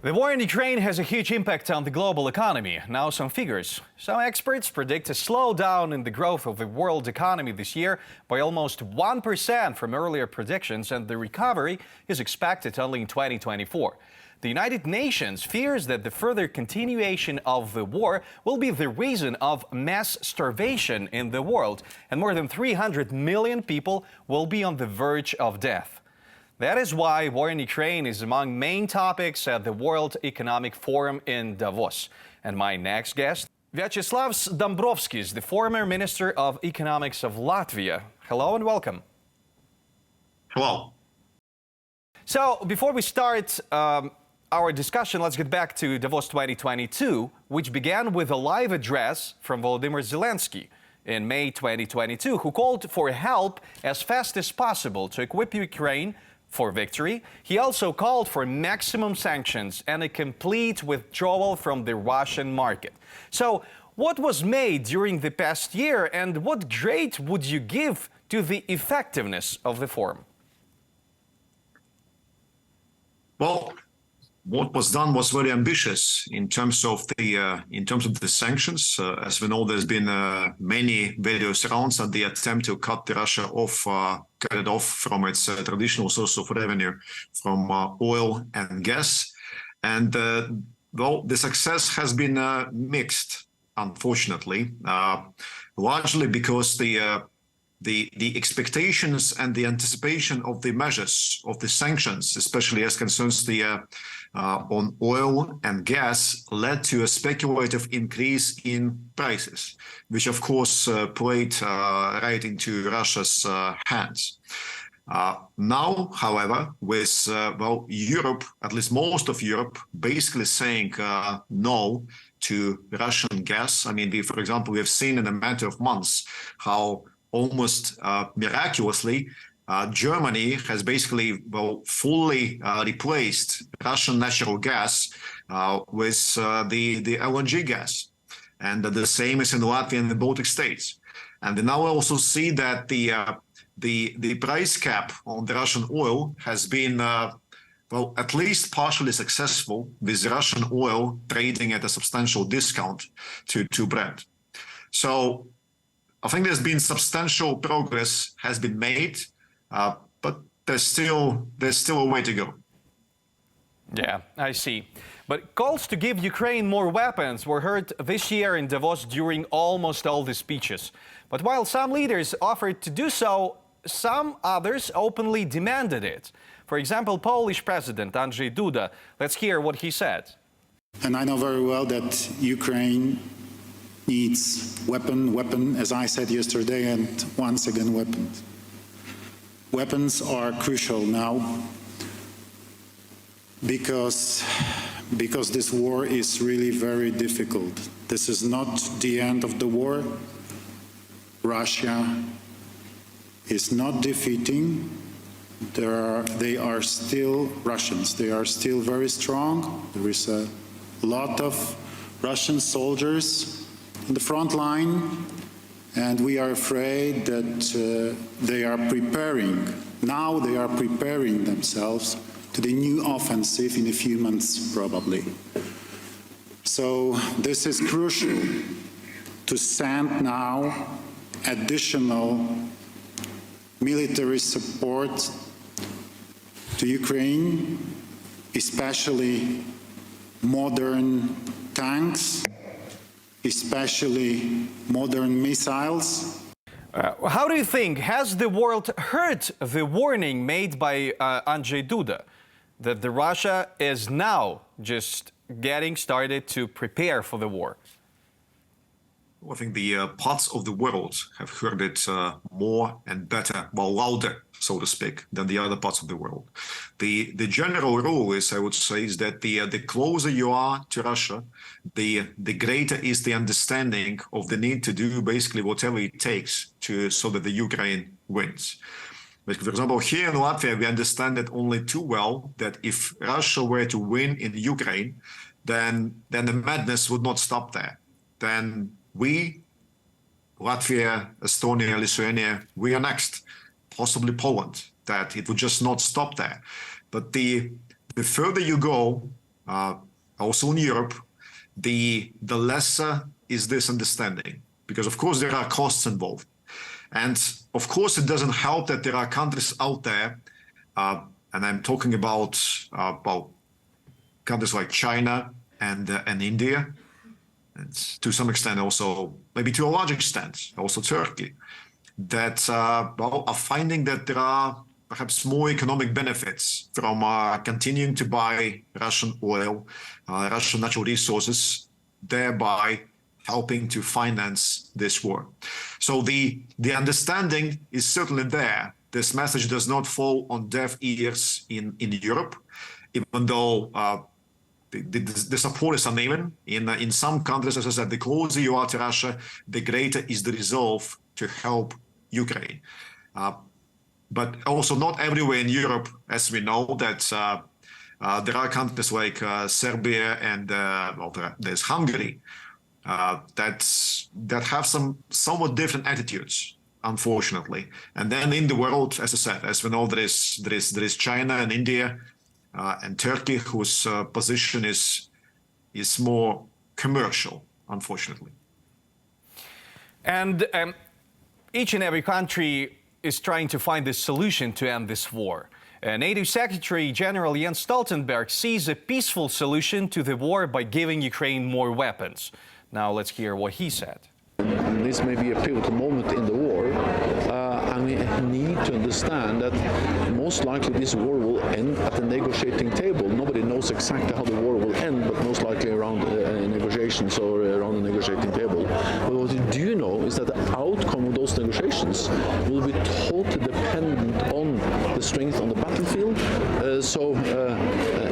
The war in Ukraine has a huge impact on the global economy. Now some figures. Some experts predict a slowdown in the growth of the world economy this year by almost 1% from earlier predictions, and the recovery is expected only in 2024. The United Nations fears that the further continuation of the war will be the reason of mass starvation in the world, and more than 300 million people will be on the verge of death. That is why war in Ukraine is among main topics at the World Economic Forum in Davos. And my next guest, Vjačeslavs Dombrovskis, the former Minister of Economics of Latvia. Hello and welcome. Hello. So before we start our discussion, let's get back to Davos 2022, which began with a live address from Volodymyr Zelensky in May 2022, who called for help as fast as possible to equip Ukraine for victory. He also called for maximum sanctions and a complete withdrawal from the Russian market. So what was made during the past year, and what grade would you give to the effectiveness of the forum? Well, what was done was very ambitious in terms of the sanctions. As we know, there's been many various rounds and the attempt to cut Russia off, cut it off from its traditional source of revenue from oil and gas. And well, the success has been mixed, unfortunately, largely because the expectations and the anticipation of the measures of the sanctions, especially as concerns the on oil and gas, led to a speculative increase in prices, which of course played right into Russia's hands. Now, however, with well, Europe, at least most of Europe, basically saying no to Russian gas. I mean, for example, we have seen in a matter of months how almost miraculously, Germany has basically, well, fully replaced Russian natural gas with the LNG gas. And the same is in Latvia and the Baltic states. And we now also see that the price cap on the Russian oil has been, well, at least partially successful, with Russian oil trading at a substantial discount to Brent. So I think there's been substantial progress has been made, but there's still a way to go. Yeah, I see. But calls to give Ukraine more weapons were heard this year in Davos during almost all the speeches. But while some leaders offered to do so, some others openly demanded it. For example, Polish President Andrzej Duda. Let's hear what he said. And I know very well that Ukraine needs weapon, as I said yesterday, and once again, weapons. Weapons are crucial now because this war is really very difficult. This is not the end of the war. Russia is not defeating. They are still Russians. They are still very strong. There is a lot of Russian soldiers in the front line, and we are afraid that they are preparing themselves to the new offensive in a few months, probably. So this is crucial to send now additional military support to Ukraine, especially modern tanks, especially modern missiles. How do you think, has the world heard the warning made by Andrzej Duda that the Russia is now just getting started to prepare for the war? I think the parts of the world have heard it more and better, well, louder, so to speak, than the other parts of the world. The general rule is, I would say, is that the closer you are to Russia, the greater is the understanding of the need to do basically whatever it takes so that the Ukraine wins. But for example, here in Latvia, we understand it only too well that if Russia were to win in Ukraine, then the madness would not stop there. Then we, Latvia, Estonia, Lithuania, we are next, possibly Poland, that it would just not stop there. But the further you go, also in Europe, the lesser is this understanding, because of course there are costs involved. And of course it doesn't help that there are countries out there, and I'm talking about countries like China and India, and to some extent also, maybe to a large extent, also Turkey, that are finding that there are perhaps more economic benefits from continuing to buy Russian oil, Russian natural resources, thereby helping to finance this war. So the understanding is certainly there. This message does not fall on deaf ears in Europe, even though the support is uneven. In some countries, as I said, the closer you are to Russia, the greater is the resolve to help Ukraine. But also not everywhere in Europe, as we know, that there are countries like Serbia and there's Hungary that have some somewhat different attitudes, unfortunately. And then in the world, as I said, as we know, there is China and India and Turkey, whose position is more commercial, unfortunately. And each and every country is trying to find a solution to end this war. NATO Secretary General Jens Stoltenberg sees a peaceful solution to the war by giving Ukraine more weapons. Now let's hear what he said. This may be a pivotal moment in the war, and we need to understand that most likely this war will end at the negotiating table. Nobody knows exactly how the war will end, but most likely around negotiations or around the negotiating table. But what we do know is that the outcome of those negotiations will be totally dependent on the strength on the battlefield. So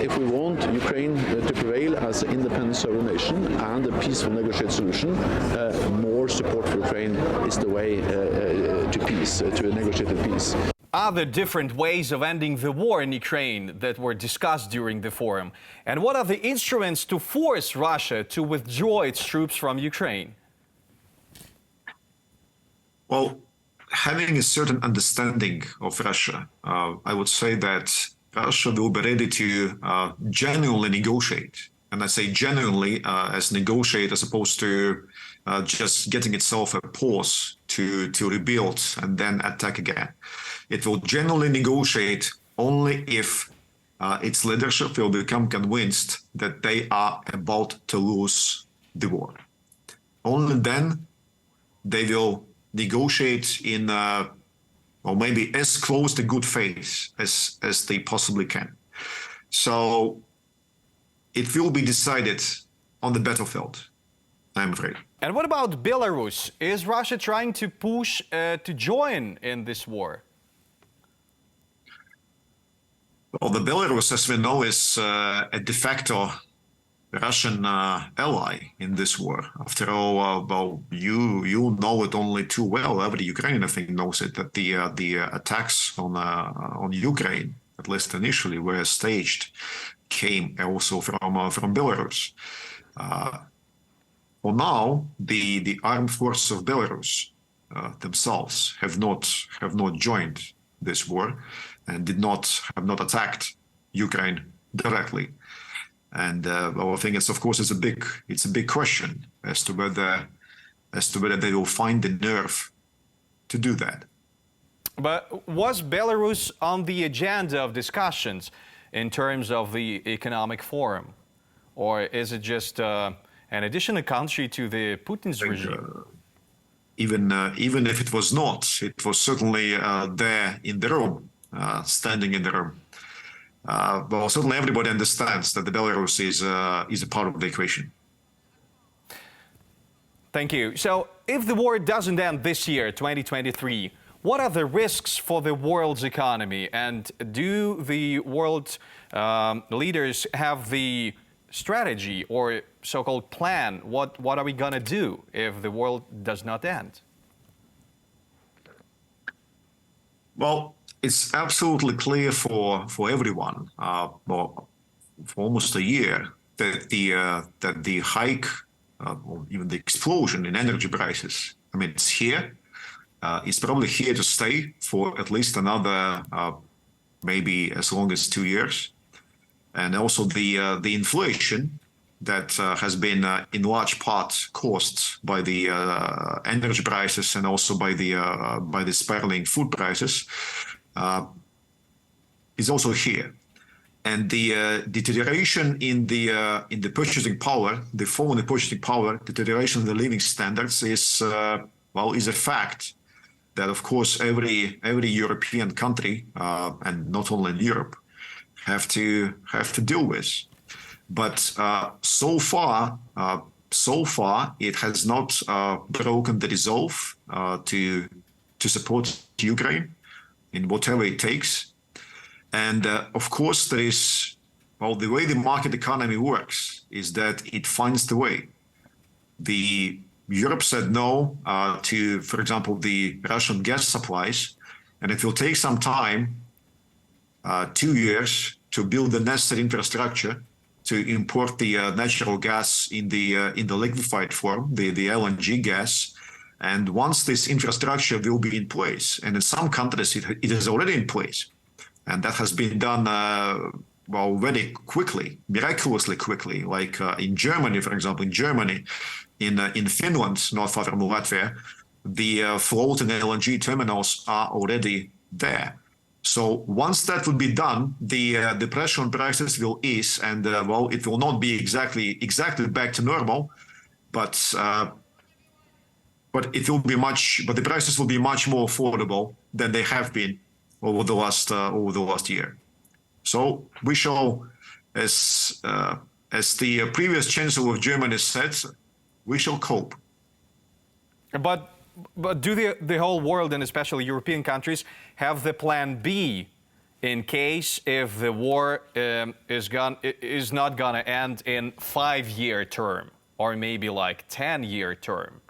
if we want Ukraine to prevail as an independent sovereign nation and a peaceful negotiated solution, more support for Ukraine is the way to peace, to a negotiated peace. Are there different ways of ending the war in Ukraine that were discussed during the forum? And what are the instruments to force Russia to withdraw its troops from Ukraine? Well, having a certain understanding of Russia, I would say that Russia will be ready to genuinely negotiate. And I say genuinely as negotiate as opposed to just getting itself a pause to rebuild and then attack again. It will genuinely negotiate only if its leadership will become convinced that they are about to lose the war. Only then they will negotiate in, or maybe as close to good faith as they possibly can. So it will be decided on the battlefield, I'm afraid. And what about Belarus? Is Russia trying to push to join in this war? Well, the Belarus, as we know, is a de facto Russian ally in this war. After all, well, you know it only too well. Every Ukrainian, I think, knows it, that the attacks on Ukraine, at least initially, were staged, came also from Belarus. For now, the armed forces of Belarus themselves have not joined this war and have not attacked Ukraine directly. And I think it's, of course, it's a big question as to whether they will find the nerve to do that. But was Belarus on the agenda of discussions in terms of the economic forum, or is it just an additional country to the Putin's regime? Even if it was not, it was certainly there in the room, standing in the room. Well, certainly everybody understands that the Belarus is a part of the equation. Thank you. So if the war doesn't end this year, 2023, what are the risks for the world's economy? And do the world leaders have the strategy or so-called plan? What are we going to do if the world does not end? Well, it's absolutely clear for everyone, well, for almost a year, that the hike, or even the explosion in energy prices, I mean, it's here. It's probably here to stay for at least another, maybe as long as 2 years. and also the inflation that has been in large part caused by the energy prices and also by the spiraling food prices is also here. And the deterioration in the purchasing power, the fall in the purchasing power, deterioration in the living standards is a fact that, of course, every European country and not only in Europe have to deal with. But so far it has not broken the resolve to support Ukraine in whatever it takes. And of course, there is, the way the market economy works is that it finds the way. Europe said no to, for example, the Russian gas supplies, and it will take some time, 2 years, to build the necessary infrastructure to import the natural gas in the liquefied form, the LNG gas. And once this infrastructure will be in place, and in some countries it is already in place, and that has been done very quickly, miraculously quickly, like in Germany, for example. In Finland, not far from Latvia, the floating LNG terminals are already there. So once that would be done, the pressure on prices will ease, and it will not be exactly back to normal, but it will be but the prices will be much more affordable than they have been over the last year. So we shall, as the previous chancellor of Germany said, we shall cope. But do the whole world, and especially European countries, have the plan B in case if the war is not going to end in 5-year term or maybe like 10-year term?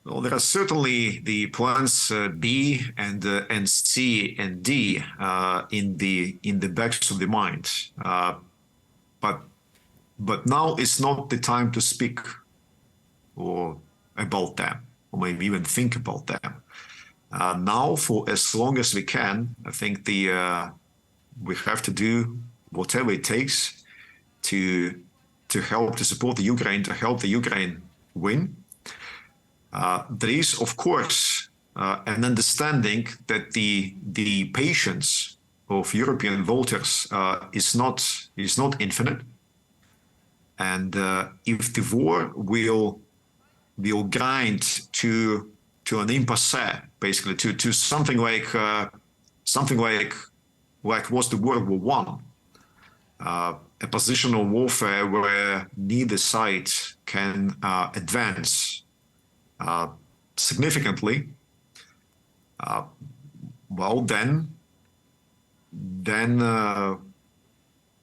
Well, there are certainly the plans B and C and D in the backs of the mind, but now is not the time to speak about them, or maybe even think about them. Now, for as long as we can, I think we have to do whatever it takes to help to support the Ukraine, to help the Ukraine win. There is, of course, an understanding that the patience of European voters is not infinite, and if the war will grind to an impasse, basically to something like was the World War I, a positional warfare where neither side can advance significantly,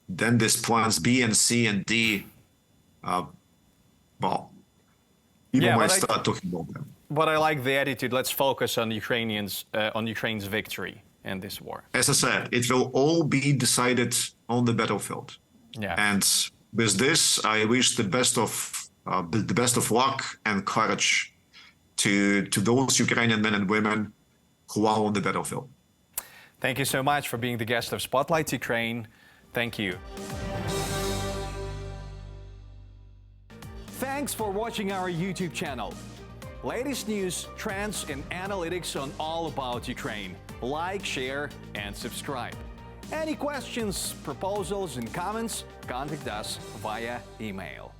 then these plans B and C and D, people might start talking about them. But I like the attitude. Let's focus on Ukraine's victory in this war. As I said, it will all be decided on the battlefield. Yeah. And with this, I wish the best of luck and courage to those Ukrainian men and women who are on the battlefield. Thank you so much for being the guest of Spotlight Ukraine. Thank you. Thanks for watching our YouTube channel. Latest news, trends, and analytics on all about Ukraine. Like, share, and subscribe. Any questions, proposals, and comments, contact us via email.